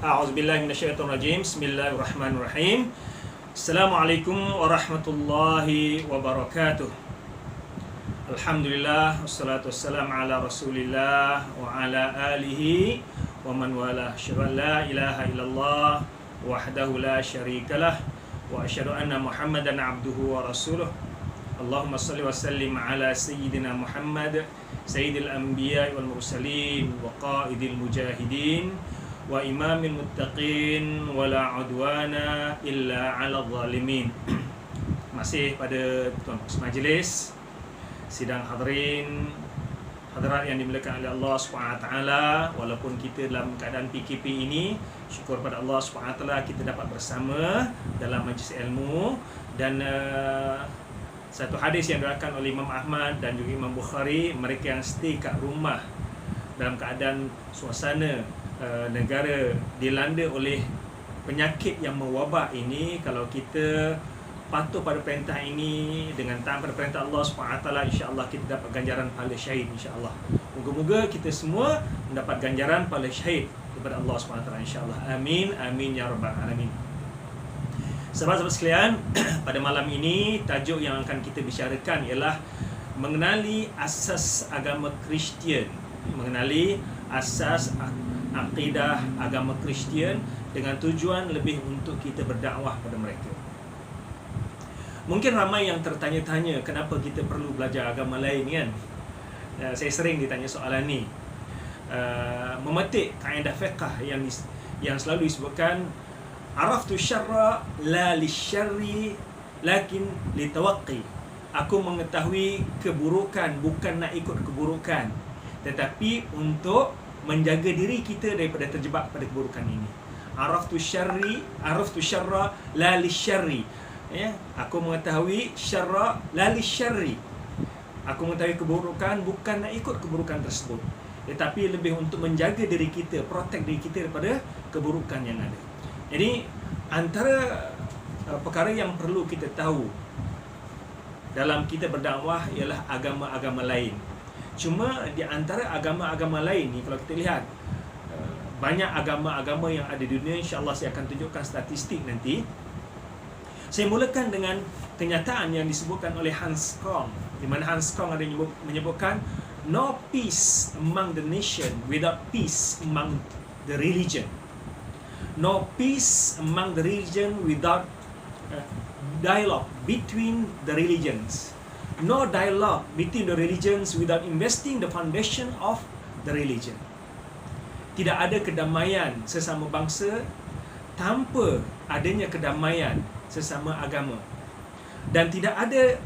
A'udzubillahi minasyaitonirrajim. Bismillahirrahmanirrahim. Assalamualaikum warahmatullahi wabarakatuh. Alhamdulillah, wassalatu wassalamu ala Rasulillah wa ala alihi wa man wala. Asyhadu an la ilaha illallah wahdahu la syarikalah wa asyhadu anna Muhammadan abduhu wa rasuluh. Allahumma salli wa sallim ala sayyidina Muhammad sayyidil anbiya wal mursalin wa qaidil mujahidin wa imamil muttaqin wa la udwana illa 'alal zalimin. Masih pada tuan majlis sidang hadirin hadirat yang dimuliakan oleh Allah SWT. Walaupun kita dalam keadaan PKP ini, syukur pada Allah SWT kita dapat bersama dalam majlis ilmu. Dan satu hadis yang diriwayatkan oleh Imam Ahmad dan juga Imam Bukhari, mereka yang stay kat rumah dalam keadaan suasana negara dilanda oleh penyakit yang mewabak ini, kalau kita patuh pada perintah ini dengan taat pada perintah Allah SWT, insya-Allah kita dapat ganjaran pahala syahid, insya-Allah. Moga-moga kita semua mendapat ganjaran pahala syahid daripada Allah SWT, insya-Allah. Amin amin ya rabbal alamin. Sahabat-sahabat sekalian, pada malam ini tajuk yang akan kita bicarakan ialah mengenali asas agama Kristian, mengenali asas akidah agama Kristian dengan tujuan lebih untuk kita berdakwah pada mereka. Mungkin ramai yang tertanya-tanya kenapa kita perlu belajar agama lain, kan? Saya sering ditanya soalan ni. Memetik kaedah fiqh yang selalu disebutkan, araftu syarra la lisyarri lakin litawaqqi. Aku mengetahui keburukan bukan nak ikut keburukan, tetapi untuk menjaga diri kita daripada terjebak pada keburukan ini. Araftu syarra la lisyarri. Ya, aku mengetahui syarra la lisyarri. Aku mengetahui keburukan bukan nak ikut keburukan tersebut, tetapi lebih untuk menjaga diri kita, protect diri kita daripada keburukan yang ada. Jadi antara perkara yang perlu kita tahu dalam kita berdakwah ialah agama-agama lain. Cuma di antara agama-agama lain ni, kalau kita lihat banyak agama-agama yang ada di dunia, insya-Allah saya akan tunjukkan statistik nanti. Saya mulakan dengan kenyataan yang disebutkan oleh Hans Kong, di mana Hans Kong ada menyebutkan no peace among the nation without peace among the religion. No peace among the religion without dialogue between the religions. No dialogue between the religions without investing the foundation of the religion. Tidak ada kedamaian sesama bangsa tanpa adanya kedamaian sesama agama. Dan tidak ada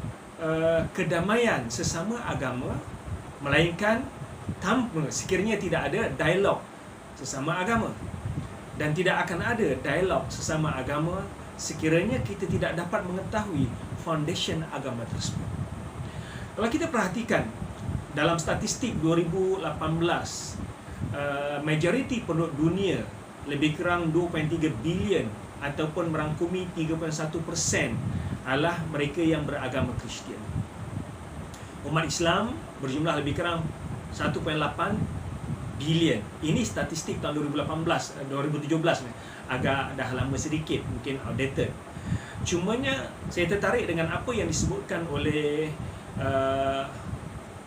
kedamaian sesama agama melainkan tanpa sekiranya tidak ada dialog sesama agama. Dan tidak akan ada dialog sesama agama sekiranya kita tidak dapat mengetahui foundation agama tersebut. Kalau kita perhatikan dalam statistik 2018, majoriti penduduk dunia lebih kurang 2.3 bilion ataupun merangkumi 3.1% adalah mereka yang beragama Kristian. Umat Islam berjumlah lebih kurang 1.8 bilion. Ini statistik tahun 2017 ni. Agak dah lama sedikit, mungkin outdated. Cumanya saya tertarik dengan apa yang disebutkan oleh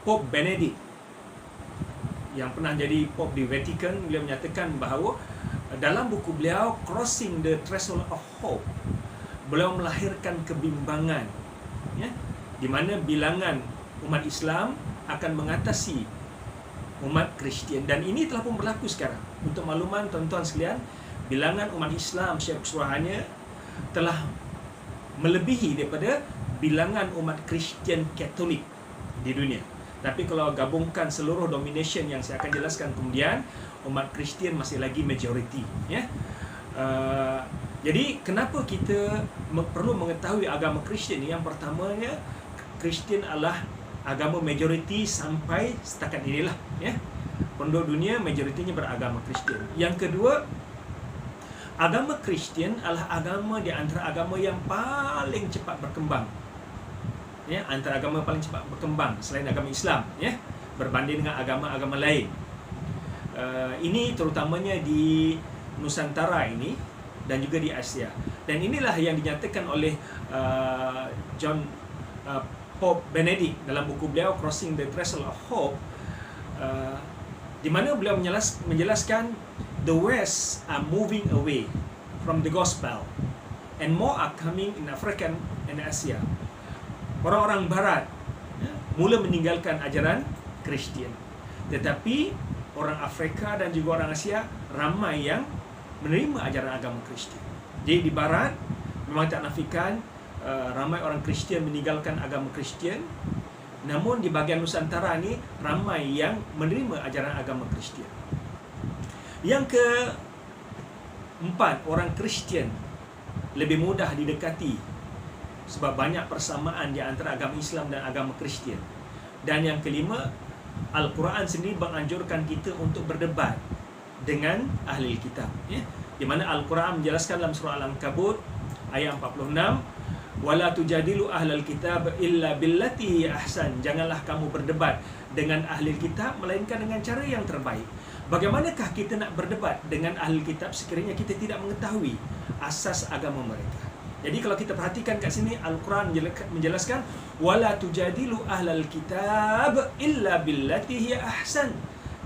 Pope Benedict yang pernah jadi Pope di Vatican. Beliau menyatakan bahawa dalam buku beliau Crossing the Threshold of Hope, beliau melahirkan kebimbangan, ya, di mana bilangan umat Islam akan mengatasi umat Kristian, dan ini telah pun berlaku sekarang. Untuk makluman tuan-tuan sekalian, bilangan umat Islam secara keseluruhannya telah melebihi daripada bilangan umat Kristian Katolik di dunia. Tapi kalau gabungkan seluruh domination yang saya akan jelaskan kemudian, umat Kristian masih lagi majoriti, ya. Jadi kenapa kita perlu mengetahui agama Kristian? Yang pertamanya, Kristian adalah agama majoriti sampai setakat inilah, ya. Penduduk dunia majoritinya beragama Kristian. Yang kedua, agama Kristian adalah agama di antara agama yang paling cepat berkembang, ya, antara agama paling cepat berkembang selain agama Islam, ya, berbanding dengan agama-agama lain. Ini terutamanya di Nusantara ini dan juga di Asia. Dan inilah yang dinyatakan oleh Pope Benedict dalam buku beliau Crossing the Threshold of Hope, di mana beliau menjelaskan the West are moving away from the gospel and more are coming in Africa and Asia. Orang-orang Barat mula meninggalkan ajaran Kristian, tetapi orang Afrika dan juga orang Asia ramai yang menerima ajaran agama Kristian. Jadi di Barat memang tak nafikan ramai orang Kristian meninggalkan agama Kristian, namun di bahagian Nusantara ni ramai yang menerima ajaran agama Kristian. Yang keempat, orang Kristian lebih mudah didekati sebab banyak persamaan di antara agama Islam dan agama Kristian. Dan yang kelima, Al-Quran sendiri menganjurkan kita untuk berdebat dengan ahli kitab, ya? Di mana Al-Quran menjelaskan dalam surah Al-Ankabut ayat 46, wala tujadilu ahlal kitab illa billati ahsan. Janganlah kamu berdebat dengan ahli kitab melainkan dengan cara yang terbaik. Bagaimanakah kita nak berdebat dengan ahli kitab sekiranya kita tidak mengetahui asas agama mereka? Jadi kalau kita perhatikan kat sini, Al-Quran menjelaskan wala tujadilu ahlal kitab illa billati hiya ahsan.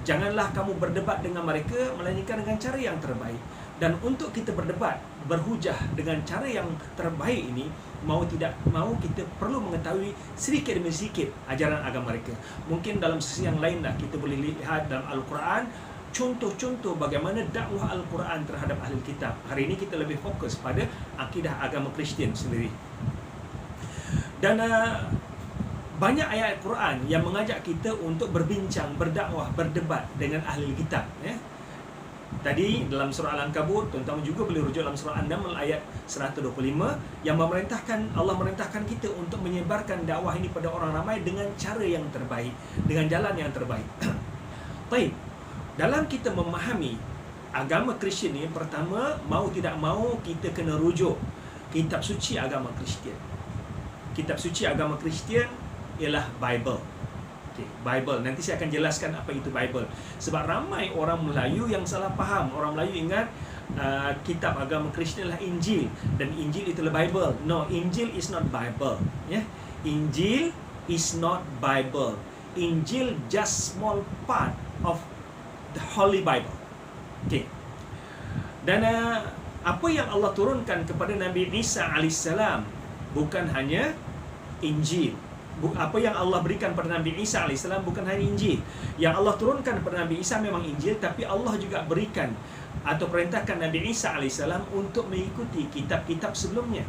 Janganlah kamu berdebat dengan mereka melainkan dengan cara yang terbaik. Dan untuk kita berdebat, berhujah dengan cara yang terbaik ini, mau tidak mau kita perlu mengetahui sedikit demi sedikit ajaran agama mereka. Mungkin dalam sisi yang lain lah kita boleh lihat dalam Al-Quran contoh-contoh bagaimana dakwah Al-Quran terhadap ahli kitab. Hari ini kita lebih fokus pada akidah agama Kristian sendiri. Dan banyak ayat Al-Quran yang mengajak kita untuk berbincang, berdakwah, berdebat dengan ahli kitab, ya. Tadi dalam surah Al-Ankabut, tuan-tuan juga boleh rujuk dalam surah An-Naml ayat 125 yang Allah merintahkan kita untuk menyebarkan dakwah ini pada orang ramai dengan cara yang terbaik, dengan jalan yang terbaik. Baik. Dalam kita memahami agama Kristian ni, pertama, mau tidak mau kita kena rujuk kitab suci agama Kristian. Kitab suci agama Kristian ialah Bible. Okay, Bible. Nanti saya akan jelaskan apa itu Bible. Sebab ramai orang Melayu yang salah faham. Orang Melayu ingat kitab agama Kristian adalah Injil, dan Injil itulah Bible. No, Injil is not Bible. Yeah? Injil is not Bible. Injil just small part of the Holy Bible. Okay. Dan apa yang Allah turunkan kepada Nabi Isa alaihissalam bukan hanya Injil. Apa yang Allah berikan pada Nabi Isa alaihissalam bukan hanya Injil. Yang Allah turunkan kepada Nabi Isa memang Injil, tapi Allah juga berikan atau perintahkan Nabi Isa alaihissalam untuk mengikuti kitab-kitab sebelumnya.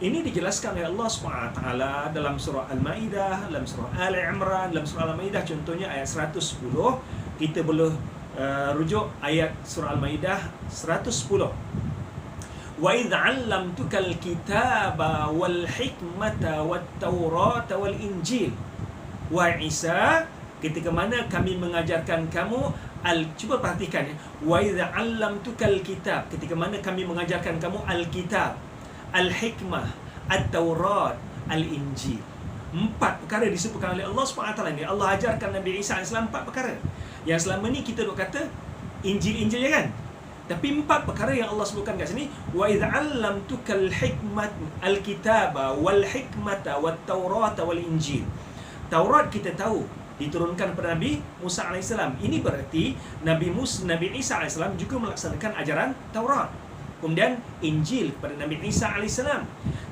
Ini dijelaskan oleh Allah SWT dalam surah Al-Ma'idah, dalam surah Ali Imran, dalam surah Al-Ma'idah contohnya ayat 110. Kita boleh rujuk ayat surah Al-Ma'idah 110. Wa idh 'allamtukal kitaba wal hikmata wat taurata wal injil. Wa Isa, ketika mana kami mengajarkan kamu cuba perhatikan ya. Wa idh 'allamtukal kitab, ketika mana kami mengajarkan kamu al-kitab, al-hikmah, at-taurat, al-injil. 4 perkara disebutkan oleh Allah SWT ni. Allah ajarkan Nabi Isa AS 4 perkara. Yang selama ni kita duk kata Injil-Injil je kan? Tapi 4 perkara yang Allah sebutkan kat sini. Wa idh 'allamtukal hikmat al-kitaba wal hikmata wat taurata wal injil. Taurat kita tahu diturunkan kepada Nabi Musa AS. Ini berarti Nabi Isa AS juga melaksanakan ajaran Taurat. Kemudian Injil kepada Nabi Isa AS.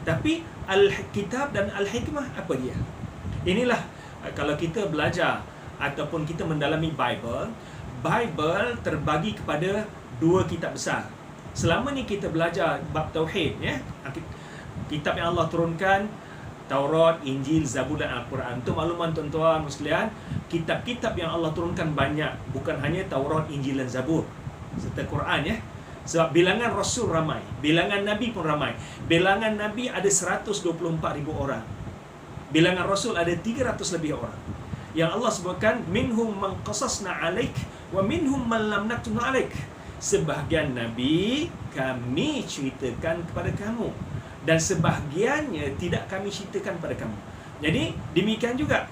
Tapi Al-Kitab dan Al-Hikmah apa dia? Inilah kalau kita belajar ataupun kita mendalami Bible terbagi kepada 2 kitab besar. Selama ni kita belajar bab Tauhid, ya. Kitab yang Allah turunkan, Taurat, Injil, Zabur dan Al-Quran. Untuk makluman tuan-tuan sekalian, kitab-kitab yang Allah turunkan banyak. Bukan hanya Taurat, Injil dan Zabur serta Quran, ya. Sebab bilangan Rasul ramai, bilangan Nabi pun ramai. Bilangan Nabi ada 124,000 orang. Bilangan Rasul ada 300 lebih orang. Yang Allah sebutkan, minhum man qasasna alaik wa minhum man lam naktun alaik. Sebahagian Nabi kami ceritakan kepada kamu, dan sebahagiannya tidak kami ceritakan kepada kamu. Jadi demikian juga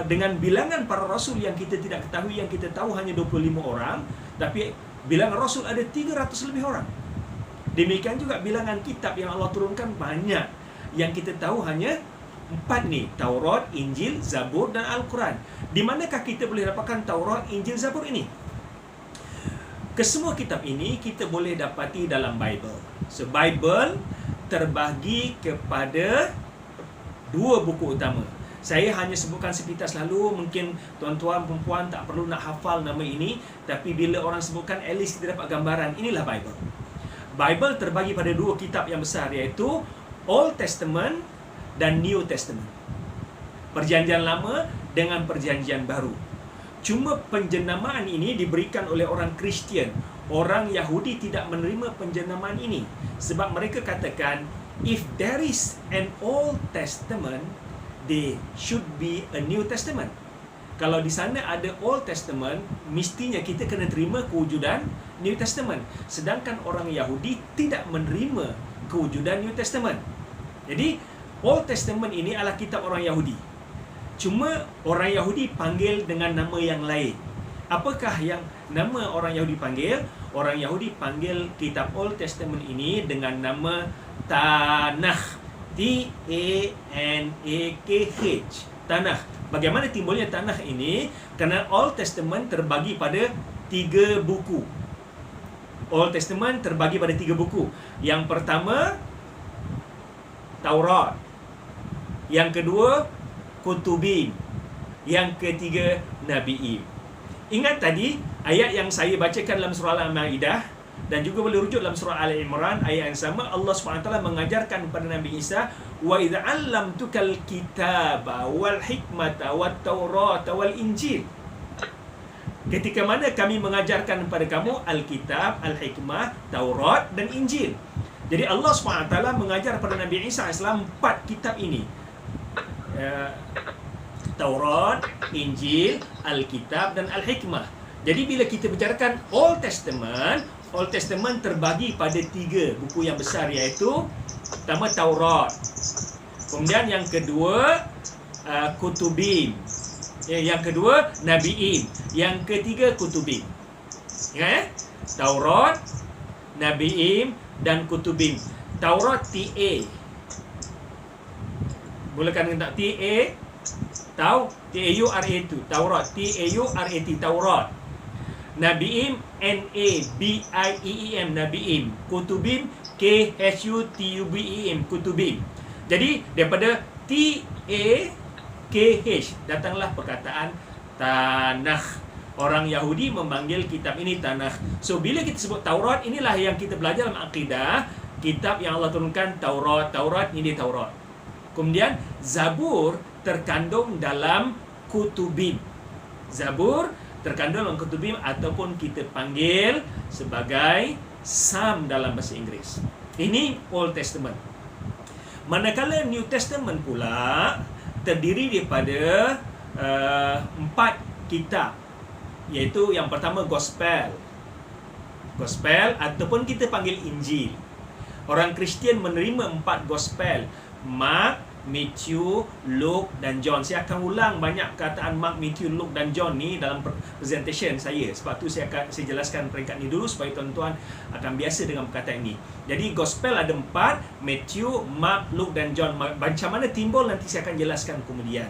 dengan bilangan para Rasul yang kita tidak ketahui, yang kita tahu hanya 25 orang. Tapi Bilangan Rasul ada 300 lebih orang. Demikian juga bilangan kitab yang Allah turunkan banyak. Yang kita tahu hanya 4 ni, Taurat, Injil, Zabur dan Al-Quran. Di manakah kita boleh dapatkan Taurat, Injil, Zabur ini? Kesemua kitab ini kita boleh dapati dalam Bible. So Bible terbahagi kepada 2 buku utama. Saya hanya sebutkan sepintas lalu, mungkin tuan-tuan perempuan tak perlu nak hafal nama ini, tapi bila orang sebutkan, at least kita dapat gambaran, inilah Bible. Bible terbagi pada 2 kitab yang besar, iaitu Old Testament dan New Testament. Perjanjian lama dengan perjanjian baru. Cuma penjenamaan ini diberikan oleh orang Kristian. Orang Yahudi tidak menerima penjenamaan ini, sebab mereka katakan, if there is an Old Testament, there should be a New Testament. Kalau di sana ada Old Testament, mestinya kita kena terima kewujudan New Testament. Sedangkan orang Yahudi tidak menerima kewujudan New Testament. Jadi Old Testament ini adalah kitab orang Yahudi. Cuma orang Yahudi panggil dengan nama yang lain. Apakah yang nama orang Yahudi panggil? Orang Yahudi panggil kitab Old Testament ini dengan nama Tanakh. T-A-N-A-K-H. Tanakh. Bagaimana timbulnya Tanakh ini? Kerana Old Testament terbagi pada 3 buku. Old Testament terbagi pada 3 buku. Yang pertama, Taurat. Yang kedua, Kutubin. Yang ketiga, Nabi'im. Ingat tadi ayat yang saya bacakan dalam surah Al-Ma'idah, dan juga boleh rujuk dalam surah Al-Imran, ayat yang sama. Allah SWT mengajarkan kepada Nabi Isa, wa idza 'allamtukal kitaba wal hikmata wat taurata wal injil. Ketika mana kami mengajarkan kepada kamu Alkitab, Al-Hikmah, Taurat dan Injil. Jadi Allah SWT mengajar kepada Nabi Isa AS 4 kitab ini. Taurat, Injil, Alkitab dan Al-Hikmah. Jadi bila kita bicarakan Old Testament terbagi pada 3 buku yang besar, iaitu pertama Taurat, kemudian yang kedua Kutubin, yang kedua Nabi'im, yang ketiga Kutubin. Ingat Taurat, Nabi'im dan Kutubin. Taurat T-A, bolehkan tak T-A, T-A-U-R-A-T, Taurat, T-A-U-R-A-T, Taurat. Nabi'im, N-A-B-I-E-E-M, Nabi'im. Kutubim, K-H-U-T-U-B-E-M, Kutubim. Jadi daripada T-A-K-H datanglah perkataan Tanakh. Orang Yahudi memanggil kitab ini Tanakh. So bila kita sebut Taurat, inilah yang kita belajar dalam akidah, kitab yang Allah turunkan, Taurat, ini Taurat. Kemudian Zabur terkandung dalam Kutubim. Zabur terkandung dalam Kutubim, ataupun kita panggil sebagai Psalm dalam bahasa Inggeris. Ini Old Testament. Manakala New Testament pula terdiri daripada 4 kitab, iaitu yang pertama Gospel ataupun kita panggil Injil. Orang Kristian menerima 4 Gospel: Mark, Matthew, Luke dan John. Saya akan ulang banyak perkataan Mark, Matthew, Luke dan John ni dalam presentation saya. Sebab tu saya jelaskan peringkat ni dulu supaya tuan-tuan akan biasa dengan perkataan ini. Jadi Gospel ada 4, Matthew, Mark, Luke dan John. Macam mana timbul nanti saya akan jelaskan kemudian.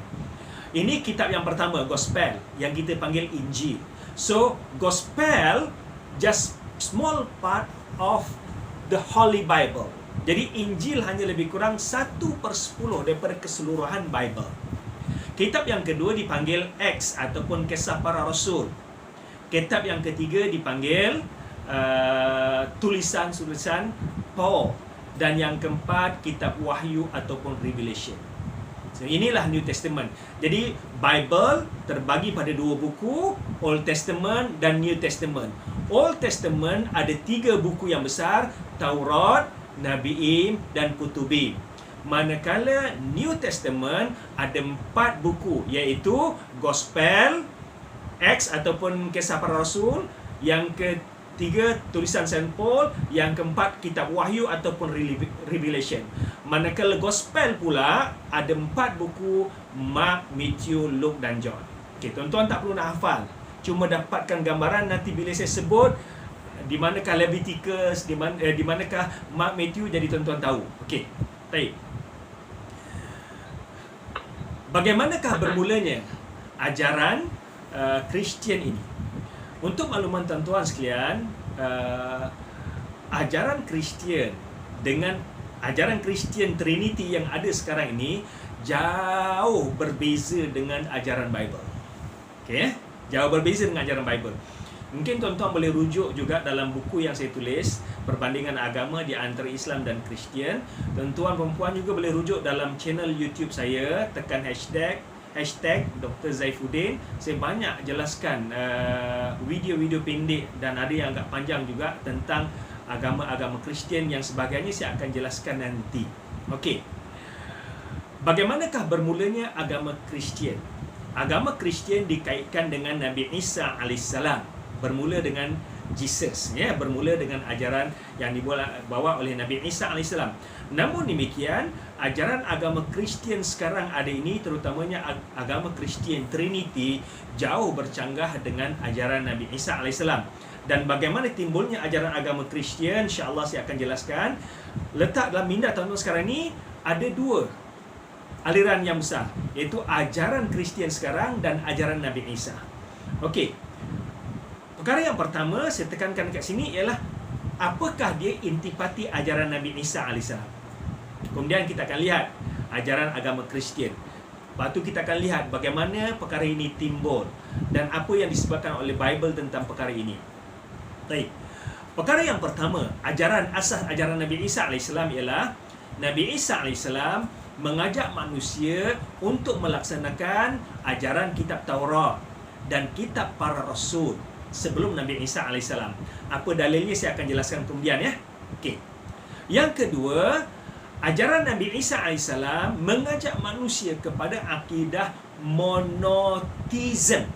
Ini kitab yang pertama, Gospel, yang kita panggil Injil. So Gospel just small part of the Holy Bible. Jadi Injil hanya lebih kurang 1/10 daripada keseluruhan Bible. Kitab yang kedua dipanggil Acts ataupun Kisah Para Rasul. Kitab yang ketiga dipanggil tulisan-tulisan Paul. Dan yang keempat, kitab Wahyu ataupun Revelation. So, inilah New Testament. Jadi Bible terbagi pada 2 buku, Old Testament dan New Testament. Old Testament ada 3 buku yang besar, Taurat, Nabi'im dan Kutubim. Manakala New Testament ada 4 buku, iaitu Gospel, Acts ataupun Kisah Para Rasul, yang ketiga tulisan Saint Paul, yang keempat kitab Wahyu ataupun Revelation. Manakala Gospel pula ada 4 buku, Mark, Matthew, Luke dan John. Okey, tuan-tuan tak perlu nak hafal, cuma dapatkan gambaran. Nanti bila saya sebut di manakah Leviticus, di manakah Mark, Matthew, jadi tuan-tuan tahu. Okey. Baik. Bagaimanakah bermulanya ajaran Kristian ini? Untuk makluman tuan-tuan sekalian, ajaran Kristian dengan ajaran Kristian Trinity yang ada sekarang ini jauh berbeza dengan ajaran Bible. Okey, jauh berbeza dengan ajaran Bible. Mungkin tuan-tuan boleh rujuk juga dalam buku yang saya tulis, Perbandingan Agama di Antara Islam dan Kristian. Tuan-tuan perempuan juga boleh rujuk dalam channel YouTube saya, tekan hashtag Dr. Zaifuddin. Saya banyak jelaskan video-video pendek dan ada yang agak panjang juga tentang agama-agama Kristian yang sebagainya, saya akan jelaskan nanti. Okey. Bagaimanakah bermulanya agama Kristian? Agama Kristian dikaitkan dengan Nabi Isa alaihissalam. Bermula dengan Jesus, ya, bermula dengan ajaran yang dibawa oleh Nabi Isa alaihissalam. Namun demikian, ajaran agama Kristian sekarang ada ini, terutamanya agama Kristian Trinity, jauh bercanggah dengan ajaran Nabi Isa alaihissalam. Dan bagaimana timbulnya ajaran agama Kristian, insya-Allah saya akan jelaskan. Letak dalam minda tuan-tuan sekarang ni ada dua aliran yang besar, iaitu ajaran Kristian sekarang dan ajaran Nabi Isa. Okey. Perkara yang pertama saya tekankan kat sini ialah apakah dia intipati ajaran Nabi Isa alaihissalam. Kemudian kita akan lihat ajaran agama Kristian. Lepas tu kita akan lihat bagaimana perkara ini timbul dan apa yang disebutkan oleh Bible tentang perkara ini. Baik. Perkara yang pertama, asas ajaran Nabi Isa alaihissalam ialah Nabi Isa alaihissalam mengajak manusia untuk melaksanakan ajaran kitab Taurat dan kitab para rasul sebelum Nabi Isa alaihissalam. Apa dalilnya saya akan jelaskan kemudian, ya. Okey. Yang kedua, ajaran Nabi Isa alaihissalam mengajak manusia kepada akidah monotheism.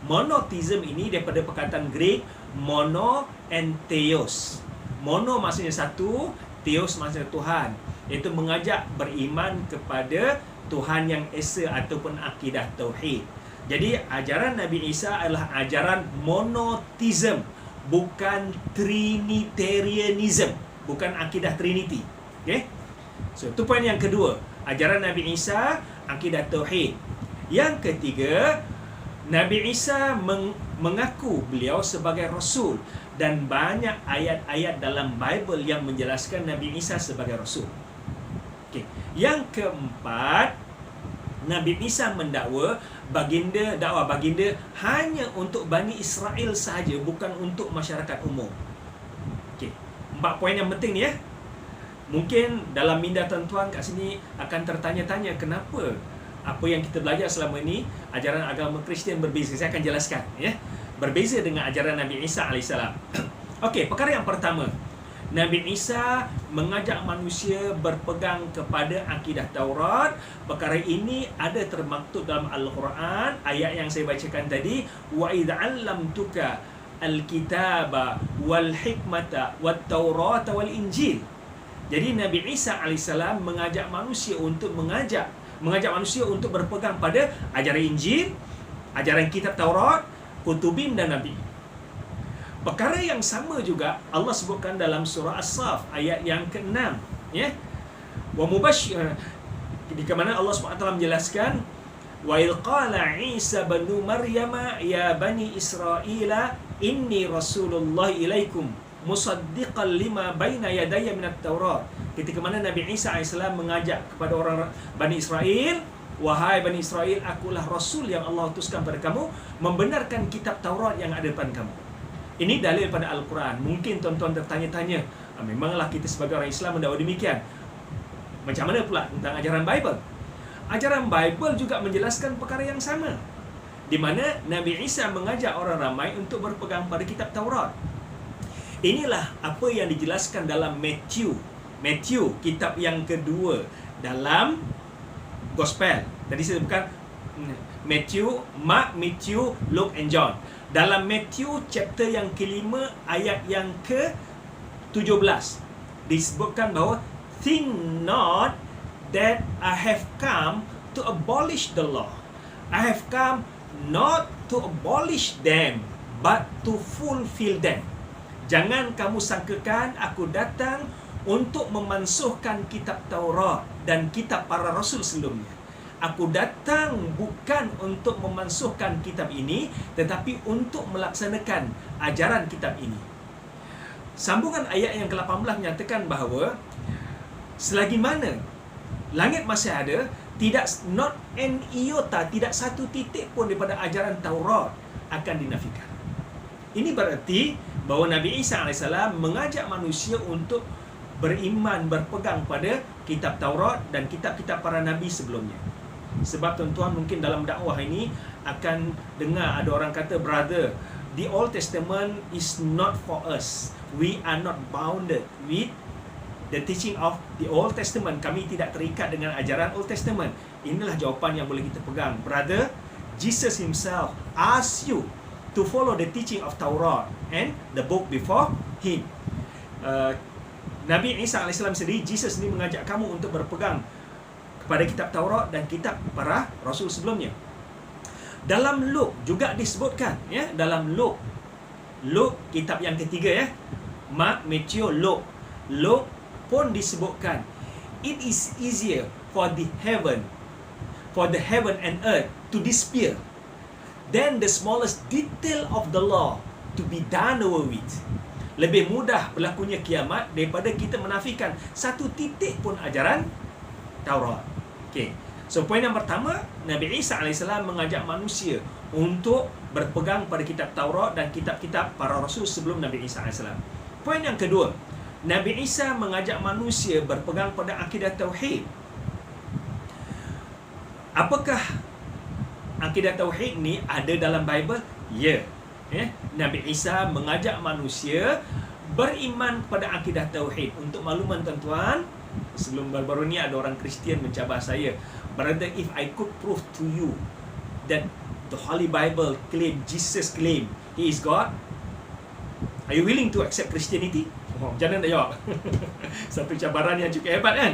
Monotheism ini daripada perkataan Greek mono and theos. Mono maksudnya satu, theos maksudnya Tuhan. Iaitu mengajak beriman kepada Tuhan yang esa ataupun akidah tauhid. Jadi ajaran Nabi Isa adalah ajaran monotheism, bukan trinitarianism, bukan akidah Trinity. Okey? So, itu poin yang kedua. Ajaran Nabi Isa akidah tauhid. Yang ketiga, Nabi Isa mengaku beliau sebagai rasul dan banyak ayat-ayat dalam Bible yang menjelaskan Nabi Isa sebagai rasul. Okey. Yang keempat, Nabi Isa mendakwa dakwah baginda hanya untuk Bani Israel sahaja, bukan untuk masyarakat umum. Okey. 4 poin yang penting ni, ya. Mungkin dalam minda tuan-tuan kat sini akan tertanya-tanya kenapa apa yang kita belajar selama ini ajaran agama Kristian berbeza. Saya akan jelaskan, ya. Berbeza dengan ajaran Nabi Isa alaihissalam. Okey, perkara yang pertama, Nabi Isa mengajak manusia berpegang kepada akidah Taurat. Perkara ini ada termaktub dalam Al-Quran, ayat yang saya bacakan tadi, wa idh 'allamtuka al-kitaba wal hikmata wat taurata wal injil. Jadi Nabi Isa alaihissalam mengajak manusia untuk manusia untuk berpegang pada ajaran Injil, ajaran kitab Taurat, kutubim dan nabi. Perkara yang sama juga Allah sebutkan dalam surah As-Saff ayat yang ke-6, ya. Wa mubashshir, di mana Allah SWT menjelaskan wa il qala Isa bin Maryam ya bani Israila inni rasulullah ilaikum musaddiqan lima baina yadayya minat Taurat. Ketika mana Nabi Isa AS mengajak kepada orang Bani Israel, wahai Bani Israel, akulah Rasul yang Allah utuskan pada kamu, membenarkan kitab Taurat yang ada depan kamu. Ini dalil pada Al-Quran. Mungkin tuan-tuan tertanya-tanya, memanglah kita sebagai orang Islam mendakwa demikian. Macam mana pula tentang ajaran Bible? Ajaran Bible juga menjelaskan perkara yang sama, di mana Nabi Isa mengajak orang ramai untuk berpegang pada kitab Taurat. Inilah apa yang dijelaskan dalam Matthew, kitab yang kedua dalam Gospel. Tadi saya sebutkan Mark, Matthew, Luke and John. Dalam Matthew chapter yang kelima ayat yang ke-17 disebutkan bahawa think not that I have come to abolish the law. I have come not to abolish them but to fulfill them. Jangan kamu sangkakan aku datang untuk memansuhkan kitab Taurat dan kitab para rasul sebelumnya. Aku datang bukan untuk memansuhkan kitab ini, tetapi untuk melaksanakan ajaran kitab ini. Sambungan ayat yang ke-18 menyatakan bahawa selagi mana langit masih ada, tidak not an iota, tidak satu titik pun daripada ajaran Taurat akan dinafikan. Ini berarti bahawa Nabi Isa AS mengajak manusia untuk beriman, berpegang pada kitab Taurat dan kitab-kitab para nabi sebelumnya. Sebab tuan-tuan mungkin dalam dakwah ini akan dengar ada orang kata, brother, the Old Testament is not for us. We are not bounded with the teaching of the Old Testament. Kami tidak terikat dengan ajaran Old Testament. Inilah jawapan yang boleh kita pegang. Brother, Jesus himself asked you to follow the teaching of Taurat and the book before him. Nabi Isa AS sendiri, Jesus ni mengajak kamu untuk berpegang kepada kitab Taurat dan kitab para rasul sebelumnya. Dalam Luke juga disebutkan, ya, dalam Luke kitab yang ketiga, ya, Mark, Matthew, Luke pun disebutkan, it is easier for the heaven and earth to disappear than the smallest detail of the law to be done away with. Lebih mudah berlakunya kiamat daripada kita menafikan satu titik pun ajaran Taurat. Okey. So poin yang pertama, Nabi Isa AS mengajak manusia untuk berpegang pada kitab Taurat dan kitab-kitab para rasul sebelum Nabi Isa AS. Poin yang kedua, Nabi Isa mengajak manusia berpegang pada akidah tauhid. Apakah akidah tauhid ni ada dalam Bible? Ya. Nabi Isa mengajak manusia beriman pada akidah tauhid. Untuk makluman tuan-tuan, sebelum baru-baru ni ada orang Kristian mencabar saya, brother, if I could prove to you that the Holy Bible claim, Jesus claim he is God, are you willing to accept Christianity? Jangan tak jawab. Satu cabaran yang cukup hebat, kan?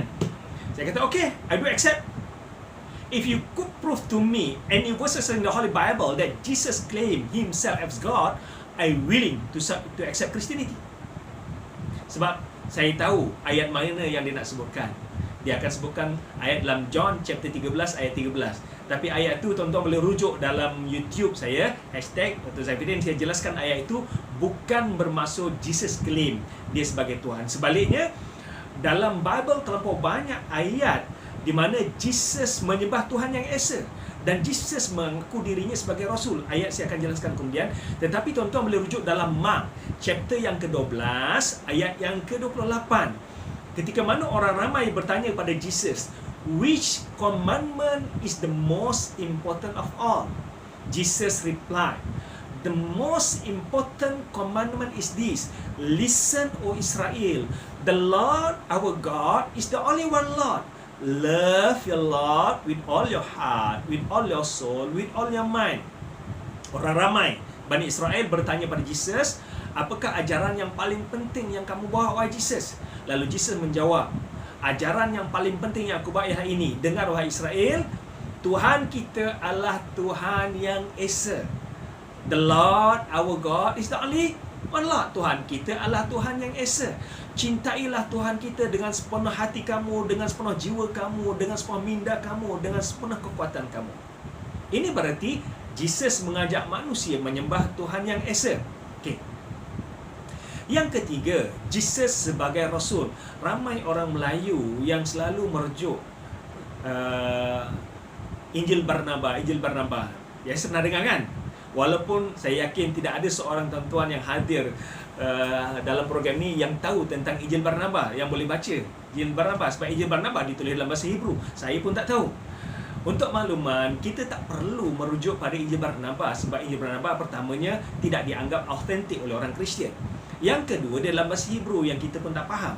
Saya kata, okay, I do accept. If you could prove to me any verses in the Holy Bible that Jesus claimed himself as God, I'm willing to accept Christianity. Sebab saya tahu ayat mana yang dia nak sebutkan. Dia akan sebutkan ayat dalam John chapter 13 ayat 13. Tapi ayat tu tuan-tuan boleh rujuk dalam YouTube saya, #Dr. Zaifuddin. Saya jelaskan ayat itu bukan bermaksud Jesus claim dia sebagai Tuhan. Sebaliknya, dalam Bible terlampau banyak ayat di mana Jesus menyembah Tuhan yang Esa dan Jesus mengaku dirinya sebagai Rasul. Ayat saya akan jelaskan kemudian. Tetapi tuan-tuan boleh rujuk dalam Mark chapter yang ke-12 ayat yang ke-28. Ketika mana orang ramai bertanya kepada Jesus, which commandment is the most important of all? Jesus replied, the most important commandment is this: listen, O Israel, the Lord our God is the only one Lord. Love your Lord with all your heart, with all your soul, with all your mind. Orang ramai Bani Israel bertanya pada Jesus, apakah ajaran yang paling penting yang kamu bawa, wahai Jesus? Lalu Jesus menjawab, ajaran yang paling penting yang aku bawa hari ini, dengar wahai Israel, Tuhan kita adalah Tuhan yang Esa. The Lord our God is the only one Lord. Tuhan kita adalah Tuhan yang Esa. Cintailah Tuhan kita dengan sepenuh hati kamu, dengan sepenuh jiwa kamu, dengan sepenuh minda kamu, dengan sepenuh kekuatan kamu. Ini berarti Jesus mengajak manusia menyembah Tuhan yang Esa. Okey. Yang ketiga, Jesus sebagai Rasul. Ramai orang Melayu yang selalu merujuk Injil Barnabas. Ya, saya pernah dengar, kan? Walaupun saya yakin tidak ada seorang tuan-tuan yang hadir dalam program ni yang tahu tentang Injil Barnabas, yang boleh baca Injil Barnabas. Sebab Injil Barnabas ditulis dalam bahasa Hebrew. Saya pun tak tahu. Untuk makluman, kita tak perlu merujuk pada Injil Barnabas, sebab Injil Barnabas pertamanya tidak dianggap autentik oleh orang Kristian. Yang kedua, dia dalam bahasa Hebrew yang kita pun tak faham.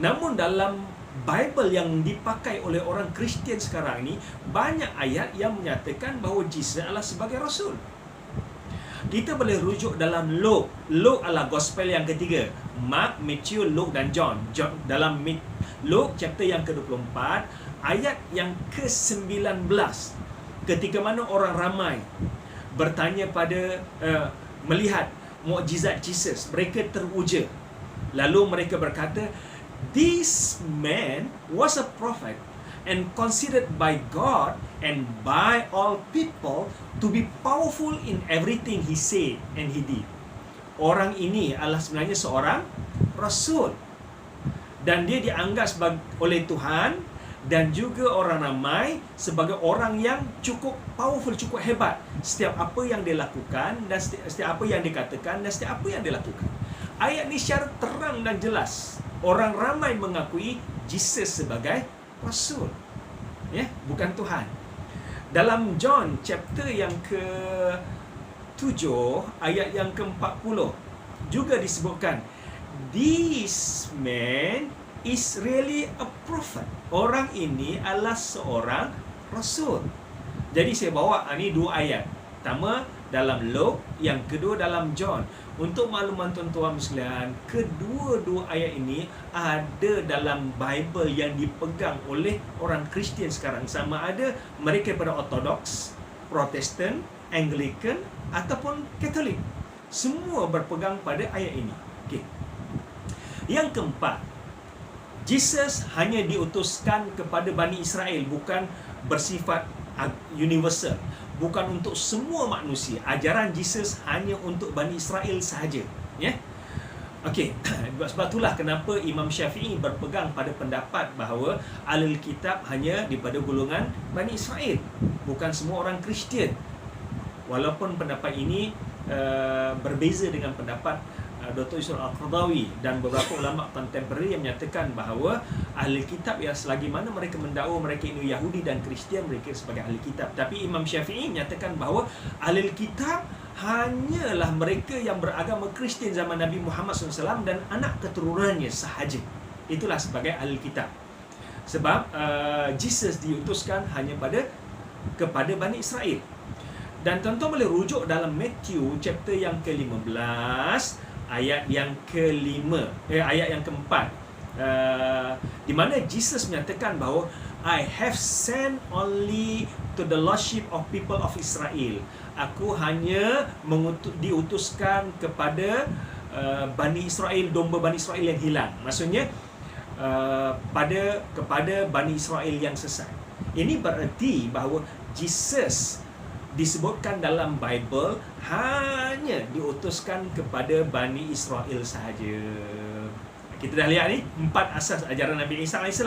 Namun dalam Bible yang dipakai oleh orang Kristian sekarang ni, banyak ayat yang menyatakan bahawa Jesus adalah sebagai Rasul. Kita boleh rujuk dalam Luke. Luke adalah gospel yang ketiga. Mark, Matthew, Luke dan John. Dalam Luke chapter yang ke-24 ayat yang ke-19, ketika mana orang ramai bertanya pada melihat mukjizat Jesus, mereka teruja. Lalu mereka berkata, this man was a prophet and considered by God and by all people to be powerful in everything he said and he did. Orang ini adalah sebenarnya seorang rasul, dan dia dianggap oleh Tuhan dan juga orang ramai sebagai orang yang cukup powerful, cukup hebat. Setiap apa yang dia lakukan dan setiap apa yang dikatakan dan setiap apa yang dia lakukan. Ayat ni secara terang dan jelas, orang ramai mengakui Jesus sebagai rasul, ya, bukan Tuhan. Dalam John chapter yang ke-7 ayat yang ke-40 juga disebutkan, this man is really a prophet. Orang ini adalah seorang rasul. Jadi saya bawa ni dua ayat. Pertama dalam Luke, yang kedua dalam John. Untuk makluman tuan-tuan sekalian, kedua-dua ayat ini ada dalam Bible yang dipegang oleh orang Kristian sekarang. Sama ada mereka pada Ortodoks, Protestan, Anglican ataupun Katolik. Semua berpegang pada ayat ini. Okey. Yang keempat, Jesus hanya diutuskan kepada Bani Israel, bukan bersifat universal, bukan untuk semua manusia. Ajaran Jesus hanya untuk Bani Israel sahaja, ya. Okey, sebab itulah kenapa Imam Syafi'i berpegang pada pendapat bahawa Ahlul Kitab hanya daripada golongan Bani Israel, bukan semua orang Kristian. Walaupun pendapat ini berbeza dengan pendapat Dr. Yusuf Al-Qaradawi dan beberapa ulama kontemporari yang menyatakan bahawa ahli kitab, ya, selagi mana mereka mendakwa mereka ini Yahudi dan Kristian, mereka sebagai ahli kitab. Tapi Imam Syafi'i menyatakan bahawa ahli kitab hanyalah mereka yang beragama Kristian zaman Nabi Muhammad SAW dan anak keturunannya sahaja. Itulah sebagai ahli kitab. Sebab Jesus diutuskan hanya kepada Bani Israel. Dan tuan-tuan boleh rujuk dalam Matthew chapter yang ke-15 ayat yang ayat yang ke-4, di mana Jesus menyatakan bahawa I have sent only to the lordship of people of Israel. Aku hanya diutuskan kepada Bani Israel, domba Bani Israel yang hilang. Maksudnya kepada Bani Israel yang sesat. Ini bererti bahawa Jesus disebutkan dalam Bible hanya diutuskan kepada Bani Israel sahaja. Kita dah lihat ni 4 asas ajaran Nabi Isa AS.